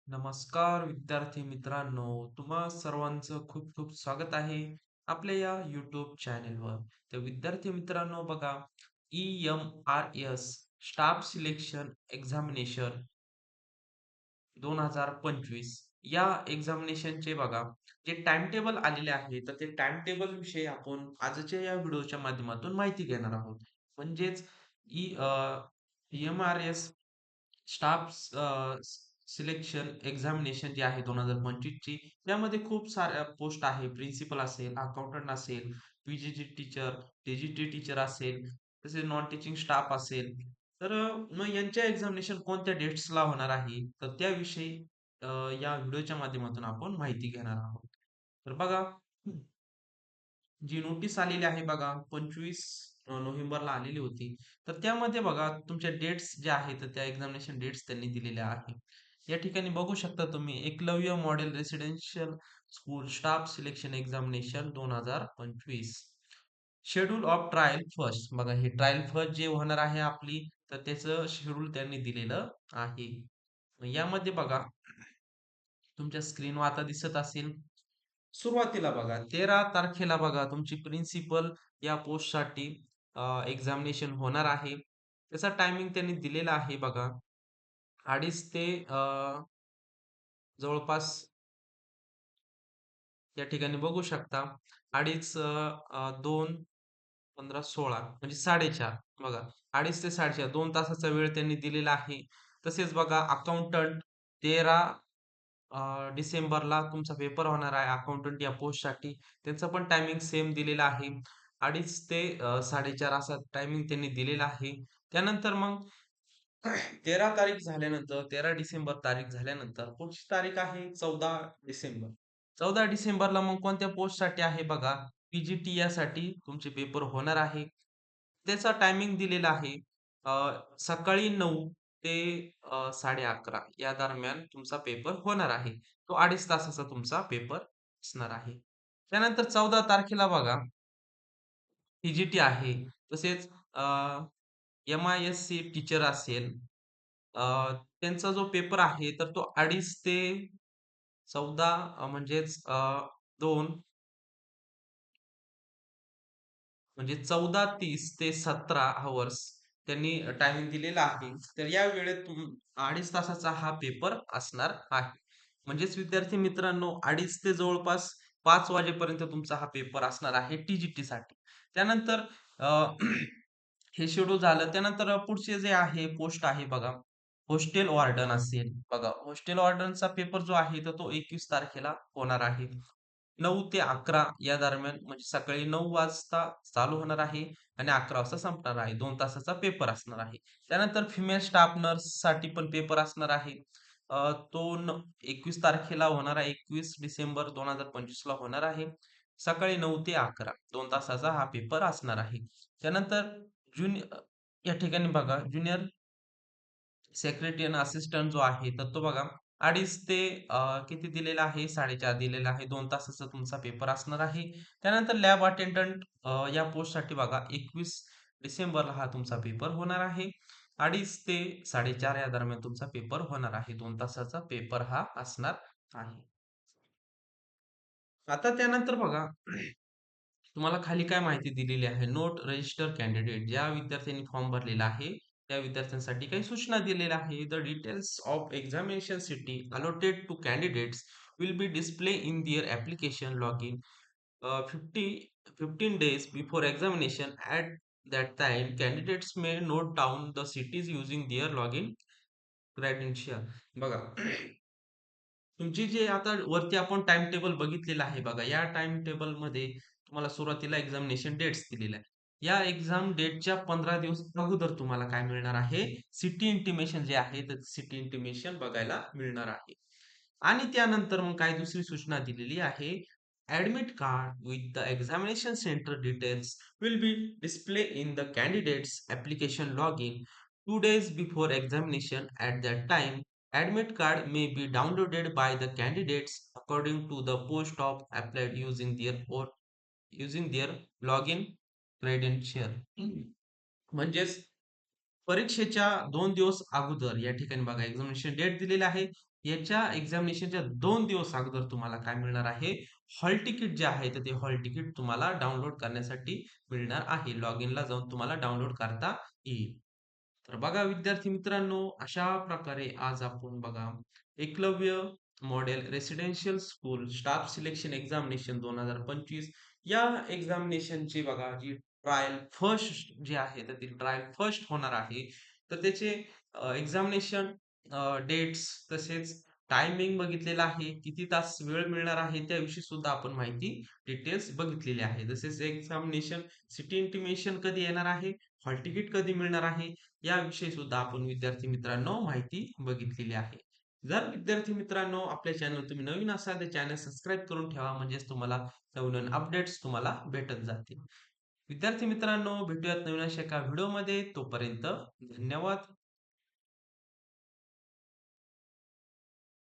नमस्कार विद्यार्थी मित्रांनो, तुम्हा सर्वांचं खूप खूप स्वागत आहे आपल्या या YouTube चॅनेलवर. तर विद्यार्थी मित्रांनो बघा, EMRS स्टाफ सिलेक्शन एक्झामिनेशन 2025 या एक्झामिनेशनचे बघा जे टाइम टेबल आलेले आहे, तर ते टाइम टेबल विषयी आपण आजच्या या व्हिडिओच्या माध्यमातून माहिती घेणार आहोत. म्हणजेच ई EMRS स्टाफ सिलेक्शन एक्झामिनेशन जी आहे 2025 ची त्यामध्ये खूप साऱ्या पोस्ट आहे. प्रिन्सिपल असेल, अकाउंटंट असेल, पीजीटी टीचर, टीजीटी टीचर असेल, तसेच नॉन टीचिंग स्टाफ असेल. तर मग यांच्या एक्झामिनेशन कोणत्या डेट्सला होणार आहे, तर त्याविषयी अ, या व्हिडिओच्या माध्यमातून आपण माहिती घेणार आहोत. तर बघा, जी नोटीस आलेली आहे बघा 25 नोव्हेंबरला आलेली होती. तर त्यामध्ये बघा तुमच्या डेट्स ज्या आहेत त्या एक्झामिनेशन डेट्स त्यांनी दिलेल्या आहे. या ठिकाणी बघू शकता तुम्ही Eklavya model residential school staff selection examination 2025. Schedule of trial first बघा हे ट्रायल फर्स्ट जे होणार आहे आपली, तर त्याचं शेड्यूल त्यांनी दिलेलं आहे. यामध्ये बघा तुमच्या स्क्रीनवर आता दिसत असेल. सुरुवातीला बघा 13 तारखेला बघा तुमची प्रिन्सिपल या पोस्टसाठी एक्झामिनेशन होणार आहे. त्याचा टायमिंग त्यांनी दिलेला आहे बघा 2:30 ते जवळपास या ठिकाणी बघू शकता 2:30 2 15 16 म्हणजे 4:30 बघा 2:30 ते 4:30 2 तासाचा वेळ त्यांनी दिलेला आहे. तसेच बघा अकाउंटंट 13 डिसेंबरला तुमचा पेपर होणार आहे अकाउंटंट या पोस्टसाठी. त्यांचं पण टायमिंग सेम दिलेलं आहे. 2:30 ते 4:30 असा टायमिंग त्यांनी दिलेला आहे. त्यानंतर मग 13 तारीख झाल्यानंतर 13 डिसेंबर तारीख झाल्यानंतर पुढची तारीख आहे 14 डिसेंबर. 14 डिसेंबरला मग कोणत्या पोस्टसाठी आहे बघा, पीजीटी यासाठी तुमचे पेपर होणार आहे. त्याचा टायमिंग दिलेला आहे अ, सकाळी 9 ते 11:30 या दरम्यान तुमचा पेपर होणार आहे. तो 2.5 तासाचा तुमचा पेपर असणार आहे. त्यानंतर 14 तारखेला बघा टीजीटी आहे. तसेच एम-आय-एस-सी टीचर असेल, अ, त्यांचा जो पेपर आहे तर तो 2:30 ते 14 म्हणजेच 2 म्हणजे 14:30 ते 17 हॉर्स त्यांनी टायमिंग दिलेला आहे. तर या वेळेत 2.5 तासाचा हा पेपर असणार आहे. म्हणजेच विद्यार्थी मित्रांनो 2:30 ते जवळपास 5 वाजेपर्यंत तुमचा हा पेपर असणार आहे टी-जी-टीसाठी. त्यानंतर अ, हे शेड्यूल झालं. त्यानंतर पुढचे जे आहे पोस्ट आहे बघा, हॉस्टेल वॉर्डन असेल. बघा हॉस्टेल वॉर्डनचा पेपर जो आहे तर तो 21 तारखेला होणार आहे. 9 ते 11 या दरम्यान म्हणजे सकाळी 9 वाजता चालू होणार आहे आणि 11 वाजता संपणार आहे. 2 तासाचा पेपर असणार आहे. त्यानंतर फिमेल स्टाफ नर्ससाठी पण पेपर असणार आहे. तो 21 तारखेला होणार आहे. 21 डिसेंबर 2025 ला होणार आहे. सकाळी 9 ते 11 2 तासाचा हा पेपर असणार आहे. त्यानंतर या ठिकाणी बघा ज्युनियर सेक्रेटरी आणि असिस्टंट जो आहे, तर तो बघा 2:30 ते किती दिलेला आहे 4:30 दिलेला आहे. 2 तासाचा तुमचा पेपर असणार आहे. त्यानंतर लॅब अटेंडंट या पोस्टसाठी बघा 21 डिसेंबरला हा तुमचा पेपर होणार आहे. 2:30 ते 4:30 या दरम्यान तुमचा पेपर होणार आहे. 2 तासाचा पेपर हा असणार आहे. आता त्यानंतर बघा तुम्हाला खाली काय माहिती दिलेली आहे. नोट रजिस्टर कॅन्डिडेट ज्या विद्यार्थ्यांनी फॉर्म भरलेला आहे, त्या विद्यार्थ्यांसाठी काही सूचना दिलेल्या आहे. The details of examination city allotted to candidates will be display in their application login 15 days before examination. At that time, candidates may note down the cities using their login credential. बघा तुमची जे आता वरती आपण time table बघितलेलं आहे बघा. या टाइम टेबलमध्ये तुम्हाला सुरुवातीला एक्झामिनेशन डेट्स दिलेल्या आहे. या एक्झाम डेटच्या 15 दिवस अगोदर तुम्हाला काय मिळणार आहे? सिटी इंटिमेशन जे आहे, तर सिटी इंटिमेशन बघायला मिळणार आहे. आणि त्यानंतर मग काय दुसरी सूचना दिलेली आहे. Admit card with the examination centre details will be display in the candidates application login 2 days before examination. At that time, admit card may be downloaded by the candidates according to the post of applied using their login credential. म्हणजेच परीक्षेच्या 2 दिवस अगोदर या ठिकाणी बघा examination date दिलेली आहे. याच्या एक्झामिनेशनच्या 2 दिवस अगोदर तुम्हाला काय मिळणार आहे? हॉल तिकीट जे आहे, तर ते हॉल तिकीट तुम्हाला डाउनलोड करण्यासाठी मिळणार आहे. लॉगिनला जाऊन तुम्हाला डाउनलोड करता येईल. तर बघा विद्यार्थी मित्रांनो, अशा प्रकारे आज आपण बघा Eklavya model residential school staff selection examination 2025 या एक्झामिनेशनची बघा जी ट्रायल फर्स्ट जे आहे, तर ती ट्रायल फर्स्ट होणार आहे. तर त्याचे एक्झामिनेशन डेट्स तसेच टायमिंग बघितलेला आहे. किती तास वेळ मिळणार आहे त्याविषयी सुद्धा आपण माहिती डिटेल्स बघितलेली आहे. तसेच एक्झामिनेशन सिटी इंटिमेशन कधी येणार आहे, हॉल तिकीट कधी मिळणार आहे, याविषयी सुद्धा आपण विद्यार्थी मित्रांनो माहिती बघितलेली आहे. जर विद्यार्थी मित्रांनो आपल्या चॅनल तुम्ही नवीन असाल तर चॅनल सबस्क्राईब करून ठेवा म्हणजेच तुम्हाला नवनवीन अपडेट्स तुम्हाला भेटत जातील. विद्यार्थी मित्रांनो भेटूयात नवीन अशा एका व्हिडिओमध्ये. तोपर्यंत धन्यवाद.